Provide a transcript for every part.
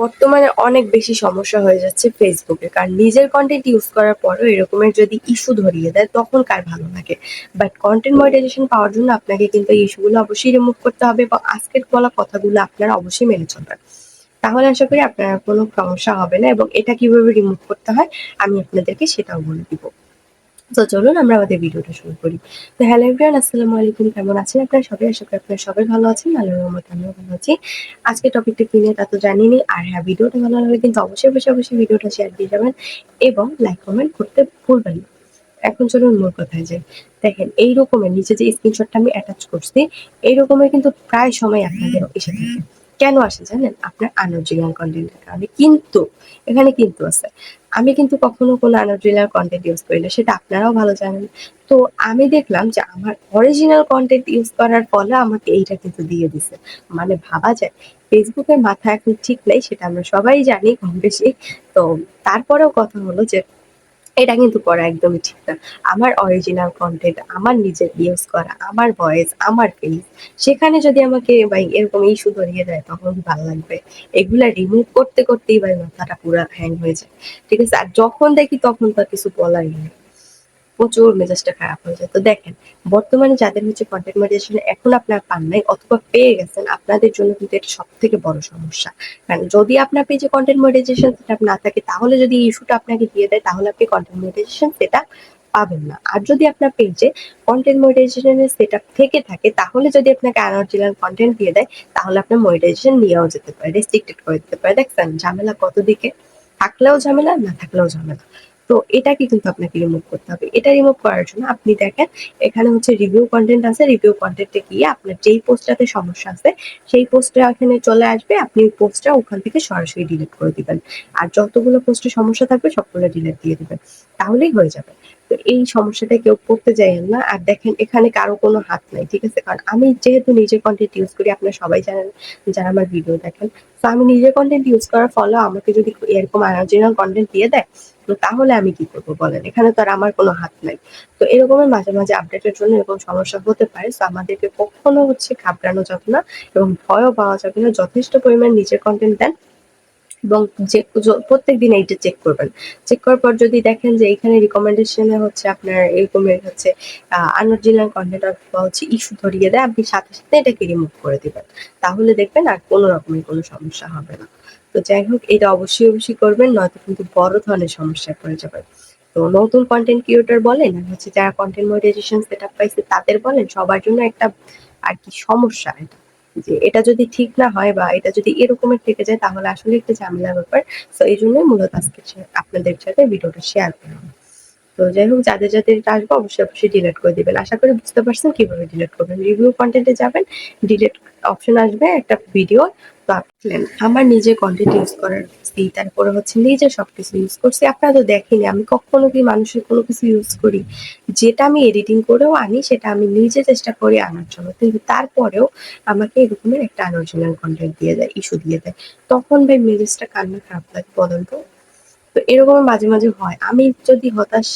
বর্তমানে অনেক বেশি সমস্যা হয়ে যাচ্ছে ফেসবুকে। কারণ নিজের কনটেন্ট ইউজ করার পরেও এরকমের যদি ইস্যু ধরিয়ে দেয় তখন কার ভালো লাগে? বাট কনটেন্ট মনিটাইজেশন পাওয়ার জন্য আপনাকে কিন্তু এই ইস্যুগুলো অবশ্যই রিমুভ করতে হবে এবং আজকের বলা কথাগুলো আপনারা অবশ্যই মেনে চলবেন। তাহলে আশা করি আপনার কোনো সমস্যা হবে না এবং এটা কিভাবে রিমুভ করতে হয় আমি আপনাদেরকে সেটাও বলে দিব। তো চলুন আমরা আমাদের ভিডিওটা শুরু করি। তো হ্যালো এভরিওয়ান, আসসালামু আলাইকুম। কেমন আছেন আপনারা সবাই? আশা করি আপনারা সবাই ভালো আছেন। আল্লাহর রহমতে আমিও ভালো আছি। আজকে টপিকটা কি নিয়ে তা তো জানেনই। আর হ্যাঁ, ভিডিওটা ভালো লাগলে কিন্তু অবশ্যই ভিডিওটা শেয়ার দিয়ে যাবেন এবং লাইক কমেন্ট করতে ভুলবেন না। এখন চলুন মূল কথায় যাই। দেখেন এই রকমের নিচে যে স্ক্রিনশটটা আমি অ্যাটাচ করছি, এই রকমের কিন্তু প্রায় সময় আপনাদের এসে থাকে। কেন আসে জানেন? আপনার আনঅরিজিনাল কনটেন্টের কারণে। কিন্তু এখানে কিন্তু আছে। আমি কিন্তু কখনো কোনো আনঅরিজিনাল কনটেন্ট ইউজ করি না। সেটা আপনারাও ভালো জানেন। তো আমি দেখলাম যে আমার অরিজিনাল কনটেন্ট ইউজ করার ফলে আমাকে এইটা কিন্তু দিয়ে দিছে। মানে ভাবা যায় ফেসবুকের মাথা এখন ঠিক নেই, সেটা আমরা সবাই জানি কম বেশি। তো তারপরেও কথা হলো যে এটা কিন্তু করা একদমই ঠিক না। আমার অরিজিনাল কনটেন্ট, আমার নিজের ইউজ করা, আমার ভয়েস, আমার ফেস, সেখানে যদি আমাকে ভাই এরকম ইস্যু ধরিয়ে দেয় তখন কি ভাল লাগবে? এগুলা রিমুভ করতেই ভাই মাথাটা পুরা হ্যাং হয়ে যায়। ঠিক আছে? আর যখন দেখি তখন তো আর কিছু বলারই নেই। প্রচুর মেজাজটা খারাপ হয়ে যায়। তো দেখেন, বর্তমানে যাদের হচ্ছে কনটেন্ট মনিটাইজেশন এখন আপনারা পান নাই অথবা পেয়ে গেছেন, আপনাদের জন্য কিন্তু এটা সবথেকে বড় সমস্যা। কারণ যদি আপনার পেজে কনটেন্ট মনিটাইজেশন সেটআপ না থাকে, তাহলে যদি এই ইস্যুটা আপনাকে দিয়ে দেয়, তাহলে আপনি কনটেন্ট মনিটাইজেশন সেটআপ পাবেন না। আর যদি আপনার পেজে কনটেন্ট মনিটাইজেশন এর সেটআপ থেকে থাকে, তাহলে যদি আপনাকে আনঅরিজিনাল কনটেন্ট দিয়ে দেয়, তাহলে আপনার মনিটাইজেশন নিয়েও যেতে পারে, রেস্ট্রিক্টেড করে দিতে পারে। দেখছেন ঝামেলা কত দিকে? থাকলেও ঝামেলা, না থাকলেও ঝামেলা। তো এটাকে কিন্তু আপনাকে রিমুভ করতে হবে। এটা রিমুভ করার জন্য আপনি দেখেন এখানে হচ্ছে রিভিউ কনটেন্ট আছে। রিভিউ কনটেন্টে গিয়ে আপনার যেই পোস্টটাতে সমস্যা আছে সেই পোস্টটা এখানে চলে আসবে। আপনি ওই পোস্টটা ওখান থেকে সরাসরি ডিলিট করে দিবেন। আর যতগুলো পোস্টে সমস্যা থাকবে সবগুলো ডিলিট দিয়ে দিবেন। তাহলেই হয়ে যাবে। তো এই সমস্যাটা কেউ পড়তে যাইয়েন না। আর দেখেন এখানে কারো কোনো হাত নাই। ঠিক আছে? কারণ আমি যেহেতু নিজের কনটেন্ট ইউজ করি, আপনারা সবাই জানেন যারা আমার ভিডিও দেখেন। তো আমি নিজের কনটেন্ট ইউজ করার ফলে আমাকে যদি এরকম অরিজিনাল কনটেন্ট দিয়ে দেয়, তো তাহলে আমি কি করব বলেন? এখানে তো আর আমার কোনো হাত নাই। তো এরকমের মাঝে আপডেটের জন্য এরকম সমস্যা হতে পারে। সো আমাদেরকে কখনো হচ্ছে ঘাবড়ানো যাবে না এবং ভয়ও পাওয়া যাবে না। যথেষ্ট পরিমাণ নিজের কনটেন্ট দেন এবং যে প্রত্যেকদিন এইটা চেক করবেন। চেক করার পর যদি দেখেন যে এখানে রিকমেন্ডেশন এ হচ্ছে আপনার এরকমের হচ্ছে আনঅরিজিনাল কনটেন্ট অথবা হচ্ছে ইস্যু ধরিয়ে দেয়, আপনি সাথে এটাকে রিমুভ করে দিবেন। তাহলে দেখবেন আর কোনো রকমের কোনো সমস্যা হবে না। তো যাই হোক, এটা অবশ্যই করবেন, নয়তো কিন্তু বড় ধরনের সমস্যায় পড়ে যাবেন। তো নতুন কনটেন্ট ক্রিয়েটর বলেন আর হচ্ছে যারা কনটেন্ট মনিটাইজেশন সেটআপ পাইছে তাদের বলেন, সবার জন্য একটা আর কি সমস্যা এটা। যে এটা যদি ঠিক না হয় বা এটা যদি এরকমের থেকে যায় তাহলে আসলে একটা ঝামেলার ব্যাপার। সো এইজন্যই মূলত আজকে আপনাদের সাথে ভিডিওটা শেয়ার করলাম। তো যাই হোক, যাদের এটা আসবে অবশ্যই ডিলিট করে দিবেন। আশা করি বুঝতে পারছেন কিভাবে ডিলিট করবেন। রিভিউ কনটেন্টে যাবেন, ডিলিট অপশন আসবে একটা ভিডিও। তো আমার নিজের কনটেন্ট ইউজ করার তারপরে হচ্ছে নিজে সবকিছু ইউজ করছি। আপনারা তো দেখেনি আমি কখনো কি মানুষের কোনো কিছু ইউজ করি। যেটা আমি এডিটিং করেও আনি সেটা আমি নিজে চেষ্টা করি আনার জন্য। কিন্তু তারপরেও আমাকে এরকমের একটা আনঅরিজিনাল কনটেন্ট দিয়ে দেয়, ইস্যু দিয়ে দেয়। তখন ভাই মেজাজটা কার না খারাপ লাগে বলেন তো? তো এরকম মাঝে হয়। আমি যদি হতাশ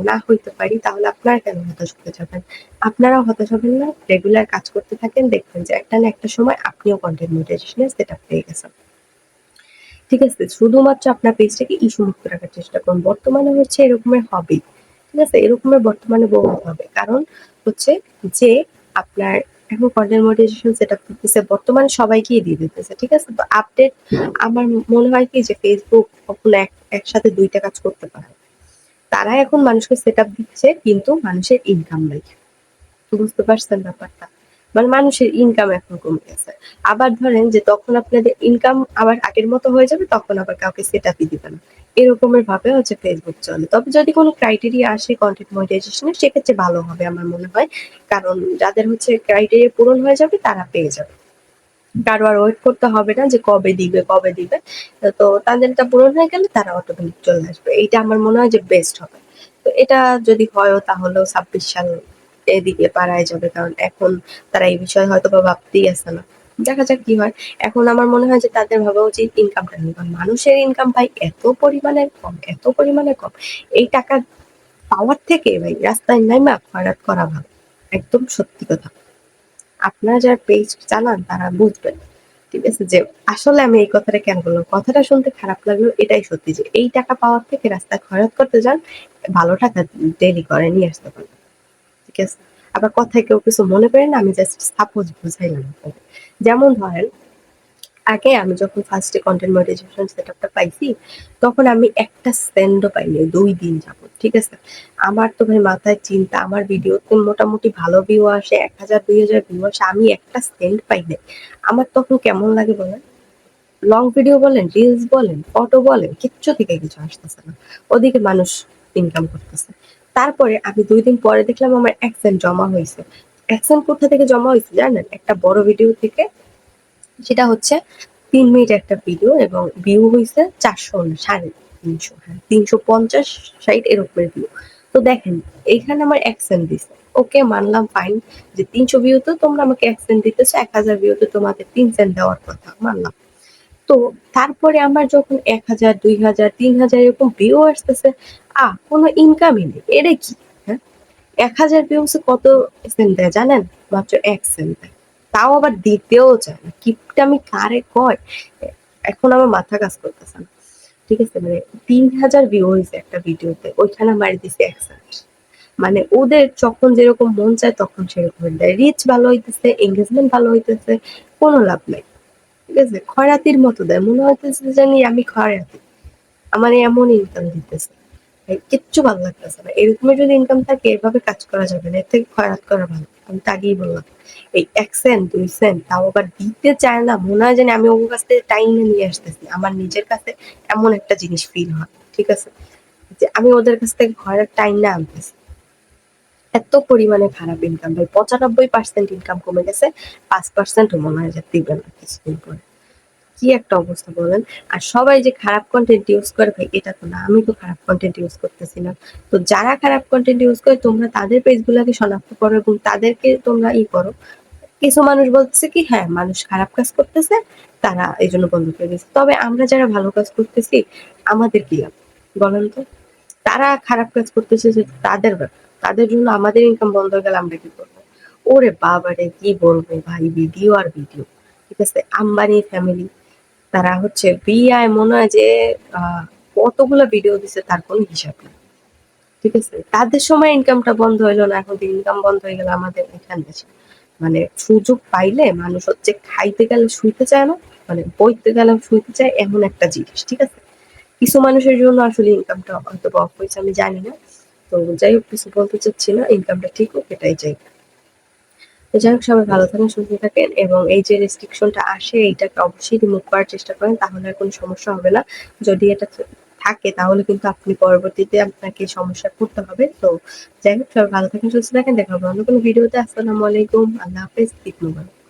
না হইতে পারি তাহলে আপনারা কেন হতাশ হতে যাবেন? আপনারাও হতাশ হবেন না। রেগুলার কাজ করতে থাকেন, দেখবেন যে একটা না একটা সময় আপনিও কনটেন্ট মনিটাইজেশন এর সেটআপ পেয়ে গেছেন। ঠিক আছে? শুধুমাত্র আপনার পেজটাকে ইস্যু মুক্ত রাখার চেষ্টা করুন। বর্তমানে হচ্ছে এরকমের হবেই। ঠিক আছে? এরকমের বর্তমানে বহুত হবে। কারণ হচ্ছে যে আপনার এখন কনটেন্ট মনিটাইজেশন সেটআপ করতেছে বর্তমানে সবাইকেই দিয়ে দিতেছে। ঠিক আছে? তো আপডেট আমার মনে হয় কি যে Facebook কখনো একসাথে ২ টা কাজ করতে পারে না। তারা এখন মানুষকে সেটআপ দিচ্ছে কিন্তু মানুষের ইনকাম নাই। বুঝতে পারছেন ব্যাপারটা? মানে মানুষের ইনকাম এখন কমে গেছে। আবার ধরেন যে তখন আপনাদের ইনকাম আবার আগের মতো হয়ে যাবে, তখন আবার কাউকে সেটআপই দিবে না। এরকমের ভাবে হচ্ছে Facebook চলে। তবে যদি কোনো ক্রাইটেরিয়া আসে কনটেন্ট মনিটাইজেশন এর, সেক্ষেত্রে ভালো হবে আমার মনে হয়। কারণ যাদের হচ্ছে ক্রাইটেরিয়া পূরণ হয়ে যাবে তারা পেয়ে যাবে। কারো আর ওয়েট করতে হবে না যে কবে দিবে। তো তাদেরটা পূরণ হয়ে গেলে তারা অটোমেটিক চলে আসবে। এইটা আমার মনে হয় যে বেস্ট হবে। তো এটা যদি হয়ও তাহলেও ২৬ সাল এদিকে পাড়ায় যাবে। কারণ এখন তারা এই বিষয়ে হয়তোবা ভাবতেই আছে না। দেখা যাক কি হয়। এখন আমার মনে হয় যে তাদের ভাবা উচিত ইনকামটা নিয়ে। কারণ মানুষের ইনকাম ভাই এত পরিমাণে কম। এই টাকা পাওয়ার থেকে ভাই রাস্তায় নাইমা খয়রাত করা ভালো। একদম সত্যি কথা। আপনারা যারা পেজ চালান তারা বুঝবেন। ঠিক আছে? যে আসলে আমি এই কথাটা কেন বললাম? কথাটা শুনতে খারাপ লাগলেও এটাই সত্যি যে এই টাকা পাওয়ার থেকে রাস্তায় খয়রাত করতে যান, ভালো টাকা ডেইলি করে নিয়ে আসতে পারবেন। ঠিক আছে? আবার কথায় কেউ কিছু মনে করেন না, আমি জাস্ট সাপোজ বুঝাইলাম আপনাকে। যেমন ধরেন আগে আমি যখন ফার্স্টে কনটেন্ট মনিটাইজেশন সেটআপটা পাইছি, তখন আমি একটা সেন্টও পাইনি ২ দিন যাবত। ঠিক আছে? আমার তো ভাই মাথায় চিন্তা, আমার ভিডিওতে মোটামুটি ভালো ভিউ আসে, ১,০০০ ২,০০০ ভিউ আসে। আমি একটা সেন্ট পাই নাই। আমার তখন কেমন লাগে বলেন? লং ভিডিও বলেন, রিলস বলেন, ফটো বলেন, কিচ্ছু থেকে কিছু আসতেছে না। ওদিকে মানুষ ইনকাম করতেছে। তারপরে আমি ২ দিন পরে দেখলাম আমার অ্যাডসেন্ট জমা হইছে। অ্যাডসেন্ট কোথা থেকে জমা হইছে জানেন? একটা বড় ভিডিও থেকে। সেটা হচ্ছে ৩ মিনিটের একটা ভিডিও এবং ভিউ হইছে ৪০০ না ৩৫০, হ্যাঁ ৩৫০-৬০ এরকমের ভিউ। তো দেখেন এইখানে আমার অ্যাকসেন্ট দিছে। ওকে মানলাম ফাইন যে ৩০০ ভিউতে তোমরা আমাকে অ্যাকসেন্ট দিতেছো, ১,০০০ ভিউতে তোমাদের ৩ সেন্ট দেওয়ার কথা, মানলাম। তো তারপরে আমার যখন ১,০০০, ২,০০০, ৩,০০০ এরকম ভিউ আসতেছে, কোনো ইনকামই নেই। এটা কি? হ্যাঁ? ১,০০০ ভিউসে কত সেন্ট দেয় জানেন? মাত্র ১ সেন্ট দেয়। তাও আবার দিতেও চায় না। কিপটামি কারে কয়? এখন আমার মাথা কাজ করতেছে না। ঠিক আছে? মানে ৩,০০০ ভিউ হইছে একটা ভিডিওতে। ওইখানে মাইর দিছে ১ সেন্ট। মানে ওদের যখন যেরকম মন চায় তখন সেরকম দেয়। রিচ ভালো হইতেছে, এনগেজমেন্ট ভালো হইতেছে, কোনো লাভ নাই। ঠিক আছে? খয়রাতির মতো দেয়। মনে হইতেছে জানি আমি খয়রাতি। আমারে এমন ইনকাম দিতেছে। ভাই কিচ্ছু ভালো লাগতেছে না। এরকমের যদি ইনকাম থাকে এভাবে কাজ করা যাবে না। এর থেকে খয়রাত করা ভালো। আমি তো আগেই বললাম। এই ১ সেন্ট ২ সেন্ট তাও আবার দিতে চায় না। মনে হয় জানি আমি ওর কাছ থেকে টাইনা নিয়ে আসতেছি। আমার নিজের কাছে এমন একটা জিনিস ফিল হয়। ঠিক আছে? যে আমি ওদের কাছ থেকে খয়রাত টাইনা আনতেছি। এত পরিমাণে খারাপ ইনকাম ভাই ৯৫% ইনকাম কমে গেছে। ৫% ও মনে হয় যে দিবে না কিছুদিন পরে। কি একটা অবস্থা বলেন? আর সবাই যে খারাপ কনটেন্ট ইউজ করে ভাই এটা তো না। আমি তো খারাপ কনটেন্ট ইউজ করতেছি না। তো যারা খারাপ কনটেন্ট ইউজ করে তোমরা তাদের পেজগুলাকে শনাক্ত করো এবং তাদেরকে তোমরা করো। কিছু মানুষ বলতেছে কি হ্যাঁ, মানুষ খারাপ কাজ করতেছে, তারা এজন্য বন্ধ করে দিয়েছে। তবে আমরা যারা ভালো কাজ করতেছি, আমাদের কি লাভ? বলেন তো? তারা খারাপ কাজ করতেছে যে তাদের ব্যাপার। তাদের জন্য আমাদের ইনকাম বন্ধ হয়ে গেলে আমরা কি করব? ওরে বাবারে! কি বলবো ভাই ভিডিও আর ভিডিও। ঠিক আছে? আম্বানি ফ্যামিলি তারা হচ্ছে বিয়ায় মনে হয় যে আ কতগুলা ভিডিও দিছে তার কোনো হিসাব নেই। ঠিক আছে? তাদের সময় ইনকামটা বন্ধ হইলো না, এখন তো ইনকাম বন্ধ হয়ে গেল আমাদের এখানে এসে। মানে সুযোগ পাইলে মানুষ হচ্ছে খাইতে গেলে শুইতে চায় না, মানে বইতে গেলে শুইতে চায় এমন একটা জিনিস। ঠিক আছে? কিছু মানুষের জন্য আসলে ইনকামটা হয়তোবা অফ হইছে আমি জানি না। তো যাই হোক কিছু বলতে চাচ্ছি না। ইনকামটা ঠিক হোক এটাই চাই। তো যাই হোক সবাই ভালো থাকেন, সুস্থ থাকেন এবং এই যে রেস্ট্রিকশনটা আসে এইটাকে অবশ্যই রিমুভ করার চেষ্টা করেন। তাহলে আর কোনো সমস্যা হবে না। যদি এটা থাকে তাহলে কিন্তু আপনি পরবর্তীতে আপনাকে সমস্যায় পড়তে হবে। তো যাই হোক সবাই ভালো থাকেন, সুস্থ থাকেন। দেখা হবে অন্য কোনো ভিডিওতে। আসসালামু আলাইকুম। আল্লাহ হাফেজ। ঈদ মোবারক।